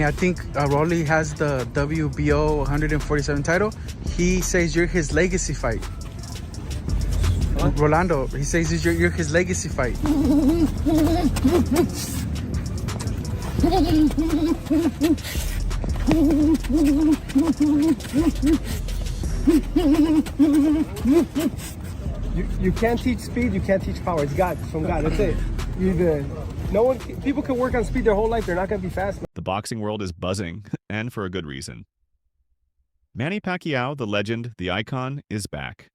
I think Rolly has the WBO 147 title. He says you're his legacy fight. What? Rolando, he says you're his legacy fight. You can't teach speed, you can't teach power. It's God, it's from God. That's it. People can work on speed their whole life. They're not going to be fast. The boxing world is buzzing, and for a good reason. Manny Pacquiao, the legend, the icon, is back.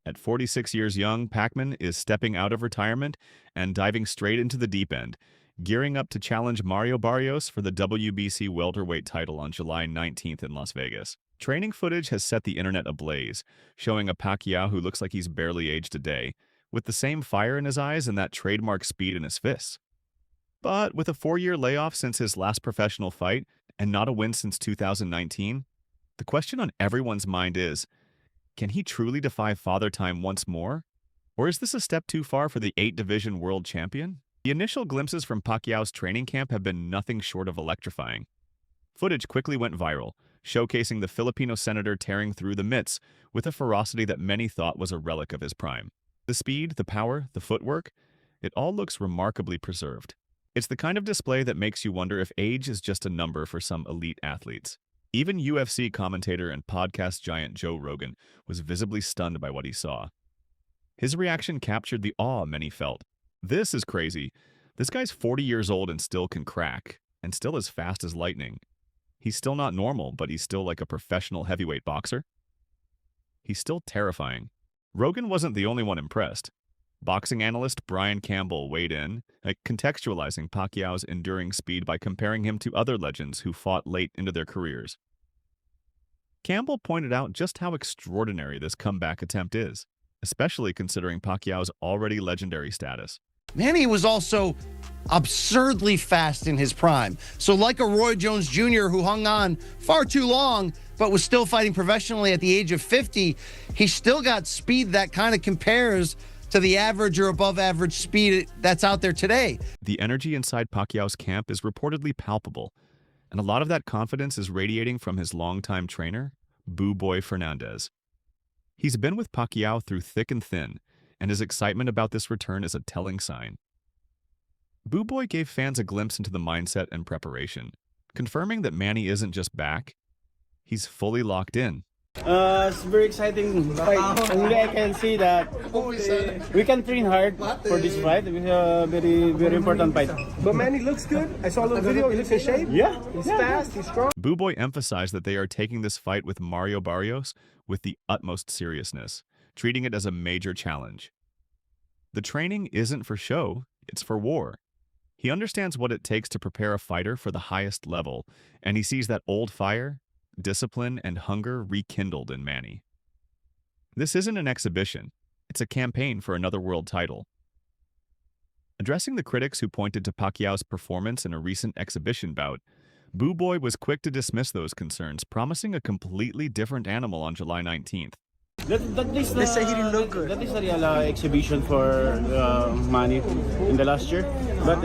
At 46 years young, PacMan is stepping out of retirement and diving straight into the deep end, gearing up to challenge Mario Barrios for the WBC welterweight title on July 19th in Las Vegas. Training footage has set the internet ablaze, showing a Pacquiao who looks like he's barely aged a day, with the same fire in his eyes and that trademark speed in his fists. But with a 4-year layoff since his last professional fight and not a win since 2019, the question on everyone's mind is, can he truly defy Father Time once more? Or is this a step too far for the 8-division world champion? The initial glimpses from Pacquiao's training camp have been nothing short of electrifying. Footage quickly went viral, showcasing the Filipino senator tearing through the mitts with a ferocity that many thought was a relic of his prime. The speed, the power, the footwork, it all looks remarkably preserved. It's the kind of display that makes you wonder if age is just a number for some elite athletes. Even UFC commentator and podcast giant Joe Rogan was visibly stunned by what he saw. His reaction captured the awe many felt. This is crazy. This guy's 40 years old and still can crack, and still as fast as lightning. He's still not normal, but he's still like a professional heavyweight boxer. He's still terrifying. Rogan wasn't the only one impressed. Boxing analyst Brian Campbell weighed in, contextualizing Pacquiao's enduring speed by comparing him to other legends who fought late into their careers. Campbell pointed out just how extraordinary this comeback attempt is, especially considering Pacquiao's already legendary status. Manny was also absurdly fast in his prime. So like a Roy Jones Jr. who hung on far too long, but was still fighting professionally at the age of 50, he still got speed that kind of compares to the average or above average speed that's out there today. The energy inside Pacquiao's camp is reportedly palpable, and a lot of that confidence is radiating from his longtime trainer, Boo Boy Fernandez. He's been with Pacquiao through thick and thin, and his excitement about this return is a telling sign. Boo Boy gave fans a glimpse into the mindset and preparation, confirming that Manny isn't just back, he's fully locked in. It's very exciting fight. Only I can see that we can train hard for this fight. It's a very, very important fight. But Manny looks good. I saw a little video. He looks in shape. Yeah. He's fast. He's strong. Boo Boy emphasized that they are taking this fight with Mario Barrios with the utmost seriousness, treating it as a major challenge. The training isn't for show, it's for war. He understands what it takes to prepare a fighter for the highest level, and he sees that old fire, discipline, and hunger rekindled in Manny. This isn't an exhibition, it's a campaign for another world title. Addressing the critics who pointed to Pacquiao's performance in a recent exhibition bout, Boo Boy was quick to dismiss those concerns, promising a completely different animal on July 19th. They say he didn't look good. That is a real exhibition for Manny in the last year. But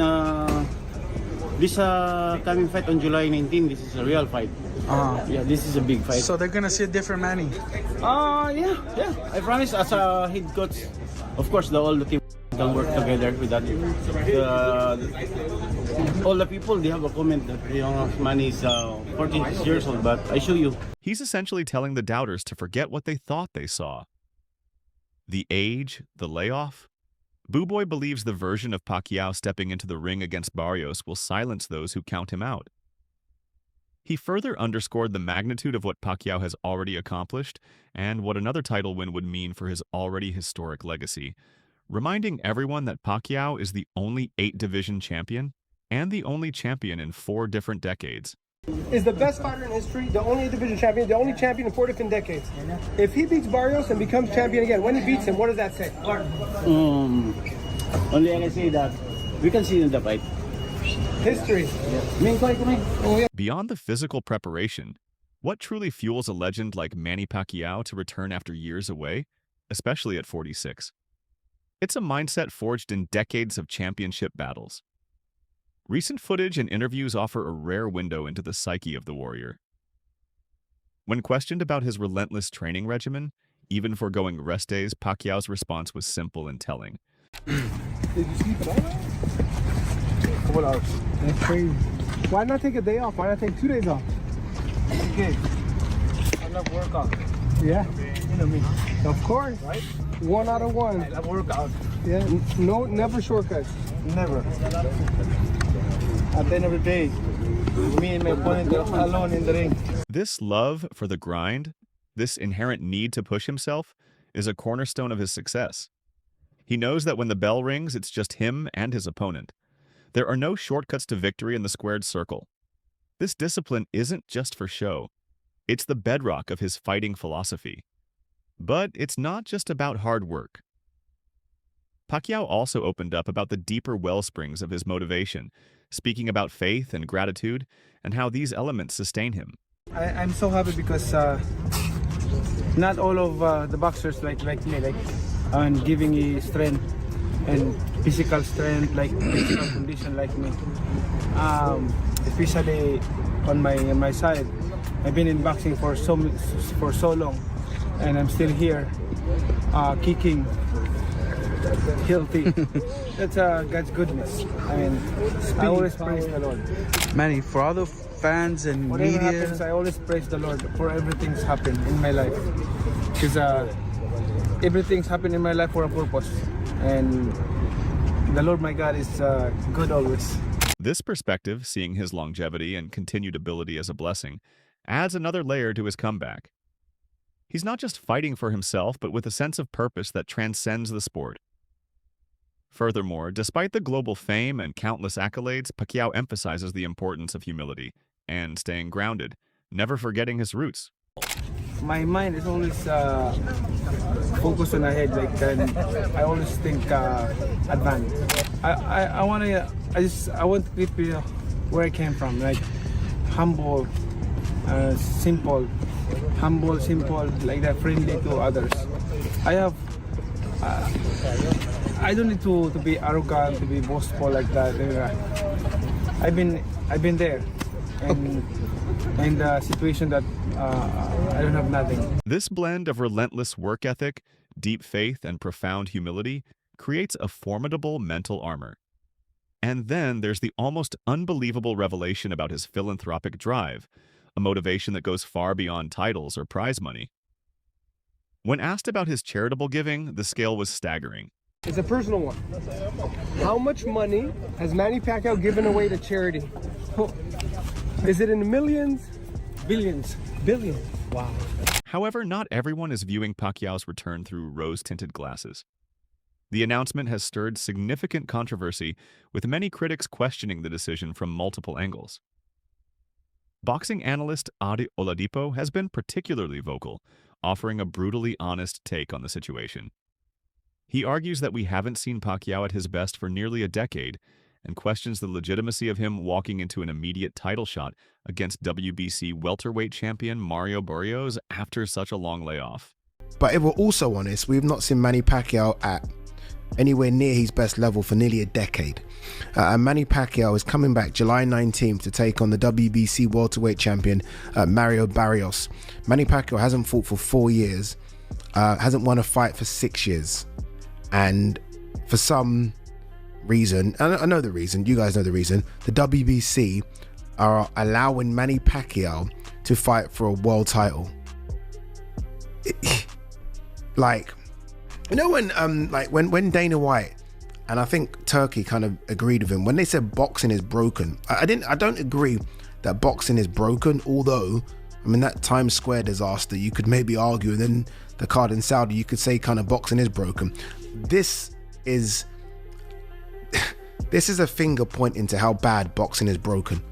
this coming fight on July 19, this is a real fight. Yeah, this is a big fight. So they're gonna see a different Manny. Yeah. I promise, as a head coach, of course, all the team can work together with that. All the people, they have a comment that Manny is 14 years old, but I show you. He's essentially telling the doubters to forget what they thought they saw. The age, the layoff. Boo Boy believes the version of Pacquiao stepping into the ring against Barrios will silence those who count him out. He further underscored the magnitude of what Pacquiao has already accomplished and what another title win would mean for his already historic legacy, reminding everyone that Pacquiao is the only 8-division champion and the only champion in 4 different decades. Is the best fighter in history, the only division champion, the only champion in 4 different decades. If he beats Barrios and becomes champion again, when he beats him, what does that say? Only I can say that we can see in the fight. History. Beyond the physical preparation, what truly fuels a legend like Manny Pacquiao to return after years away, especially at 46? It's a mindset forged in decades of championship battles. Recent footage and interviews offer a rare window into the psyche of the warrior. When questioned about his relentless training regimen, even foregoing rest days, Pacquiao's response was simple and telling. Did you sleep at all? Couple hours. That's crazy. Why not take a day off? Why not take 2 days off? Okay. I love workout. Yeah. You know me. Of course. Right? 1 out of 1. I love workout. Yeah. No, never shortcuts. Never. At the end of the day, me and my opponent are alone in the ring. This love for the grind, this inherent need to push himself, is a cornerstone of his success. He knows that when the bell rings, it's just him and his opponent. There are no shortcuts to victory in the squared circle. This discipline isn't just for show. It's the bedrock of his fighting philosophy. But it's not just about hard work. Pacquiao also opened up about the deeper wellsprings of his motivation, speaking about faith and gratitude and how these elements sustain him. I'm so happy because not all of the boxers like me, and giving me strength and physical strength, like physical condition like me. Especially on my side, I've been in boxing for so long, and I'm still here, kicking, healthy. That's God's goodness. I mean, I always praise the Lord. Manny, for all the fans and Whatever media, happens, I always praise the Lord for everything's happened in my life. Because everything's happened in my life for a purpose. And the Lord my God is good always. This perspective, seeing his longevity and continued ability as a blessing, adds another layer to his comeback. He's not just fighting for himself, but with a sense of purpose that transcends the sport. Furthermore, despite the global fame and countless accolades, Pacquiao emphasizes the importance of humility and staying grounded, never forgetting his roots. My mind is always focused on ahead, I always think advance. I want to keep where I came from, like humble, simple, like that, friendly to others. I don't need to be arrogant, to be boastful like that. I've been there, and in the situation that I don't have nothing. This blend of relentless work ethic, deep faith, and profound humility creates a formidable mental armor. And then there's the almost unbelievable revelation about his philanthropic drive, a motivation that goes far beyond titles or prize money. When asked about his charitable giving, the scale was staggering. It's a personal one. How much money has Manny Pacquiao given away to charity? Is it in the millions? Billions? Billions? Wow. However, not everyone is viewing Pacquiao's return through rose-tinted glasses. The announcement has stirred significant controversy, with many critics questioning the decision from multiple angles. Boxing analyst Adi Oladipo has been particularly vocal, offering a brutally honest take on the situation. He argues that we haven't seen Pacquiao at his best for nearly a decade and questions the legitimacy of him walking into an immediate title shot against WBC welterweight champion Mario Barrios after such a long layoff. But if we're also honest, we've not seen Manny Pacquiao at anywhere near his best level for nearly a decade. And Manny Pacquiao is coming back July 19th to take on the WBC welterweight champion Mario Barrios. Manny Pacquiao hasn't fought for 4 years, hasn't won a fight for 6 years. And for some reason, I know the reason, you guys know the reason, the WBC are allowing Manny Pacquiao to fight for a world title. Like, you know when Dana White, and I think Turkey kind of agreed with him, when they said boxing is broken, I don't agree that boxing is broken, although, I mean, that Times Square disaster, you could maybe argue, and then the card in Saudi, you could say kind of boxing is broken. This is a finger pointing to how bad boxing is broken.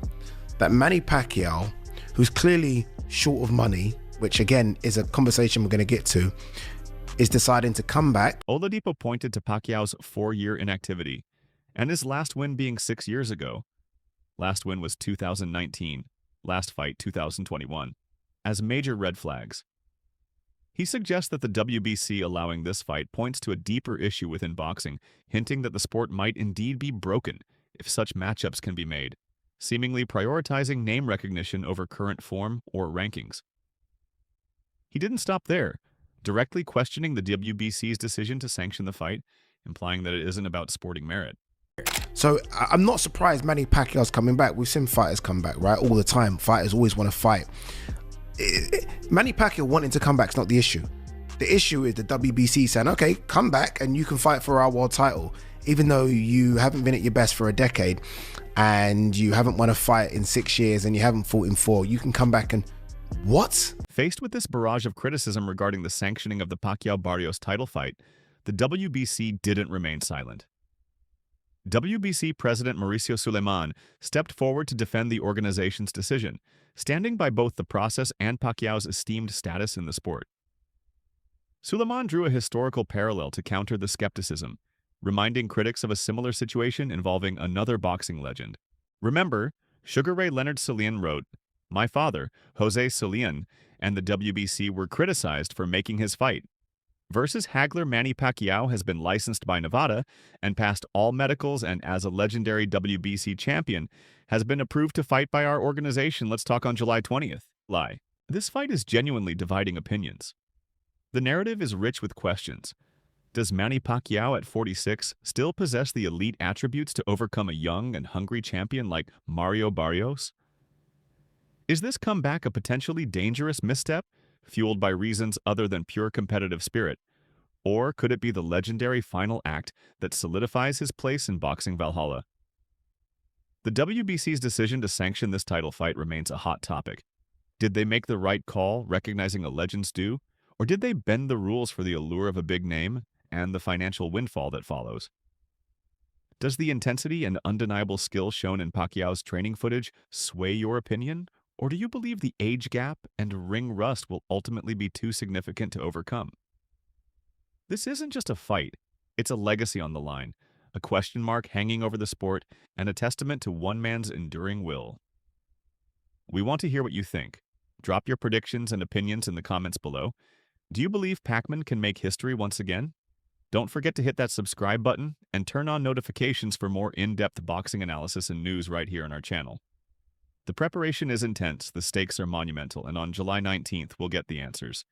That Manny Pacquiao, who's clearly short of money, which again is a conversation we're going to get to, is deciding to come back. Oladipo pointed to Pacquiao's 4-year inactivity, and his last win being 6 years ago. Last win was 2019, last fight 2021, as major red flags. He suggests that the WBC allowing this fight points to a deeper issue within boxing, hinting that the sport might indeed be broken if such matchups can be made, seemingly prioritizing name recognition over current form or rankings. He didn't stop there, directly questioning the WBC's decision to sanction the fight, implying that it isn't about sporting merit. So I'm not surprised Manny Pacquiao's coming back. We've seen fighters come back, right? All the time. Fighters always want to fight. Manny Pacquiao wanting to come back is not the issue. The issue is the WBC saying, okay, come back and you can fight for our world title. Even though you haven't been at your best for a decade and you haven't won a fight in 6 years and you haven't fought in 4, you can come back and... What? Faced with this barrage of criticism regarding the sanctioning of the Pacquiao-Barrios title fight, the WBC didn't remain silent. WBC President Mauricio Suleiman stepped forward to defend the organization's decision, standing by both the process and Pacquiao's esteemed status in the sport. Suleiman drew a historical parallel to counter the skepticism, reminding critics of a similar situation involving another boxing legend. Remember, Sugar Ray Leonard Salian wrote, "My father, Jose Salian, and the WBC were criticized for making his fight. Versus haggler Manny Pacquiao has been licensed by Nevada and passed all medicals, and as a legendary WBC champion, has been approved to fight by our organization. Let's talk on July 20th. Lie. This fight is genuinely dividing opinions. The narrative is rich with questions. Does Manny Pacquiao at 46 still possess the elite attributes to overcome a young and hungry champion like Mario Barrios? Is this comeback a potentially dangerous misstep, fueled by reasons other than pure competitive spirit? Or could it be the legendary final act that solidifies his place in boxing Valhalla? The WBC's decision to sanction this title fight remains a hot topic. Did they make the right call, recognizing a legend's due? Or did they bend the rules for the allure of a big name and the financial windfall that follows? Does the intensity and undeniable skill shown in Pacquiao's training footage sway your opinion? Or do you believe the age gap and ring rust will ultimately be too significant to overcome? This isn't just a fight, it's a legacy on the line, a question mark hanging over the sport, and a testament to one man's enduring will. We want to hear what you think. Drop your predictions and opinions in the comments below. Do you believe PacMan can make history once again? Don't forget to hit that subscribe button and turn on notifications for more in-depth boxing analysis and news right here on our channel. The preparation is intense, the stakes are monumental, and on July 19th, we'll get the answers.